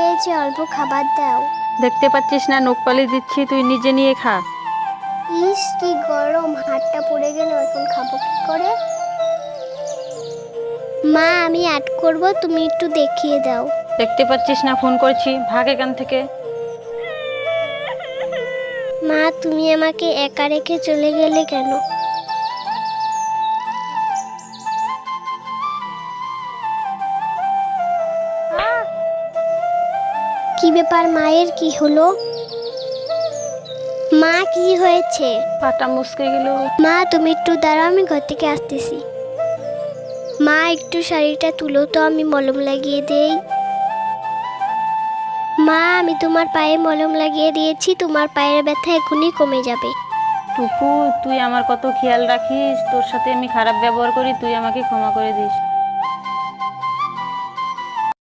পেয়েছি, অল্প খাবার দাও। দেখতে পাচ্ছিস না নখ পালিশ দিচ্ছি, তুই নিজে নিয়ে খা। ইস কি গরম, হাতটা পুড়ে গেল, এখন খাবো কি করে? মা আমি অ্যাড করব, তুমি একটু দেখিয়ে দাও। দেখতে পাচ্ছিস না ফোন করছি, ভাগ এখান থেকে। মা তুমি আমাকে একা রেখে চলে গেলে কেন? কি ব্যাপার, মায়ের কি হলো? মা কি হয়েছে? পাটা মুসকে গেল। মা তুমি একটু দাঁড়াও, আমি ঘর থেকে আসতেছি। মা একটু শাড়িটা তুলো তো, আমি মলম লাগিয়ে দেই। মা আমি তোমার পায়ে মলম লাগিয়ে দিয়েছি, তোমার পায়ের ব্যথা এখনই কমে যাবে। টুকু, তুই আমার কত খেয়াল রাখিস, তোর সাথে আমি খারাপ ব্যবহার করি, তুই আমাকে ক্ষমা করে দিস।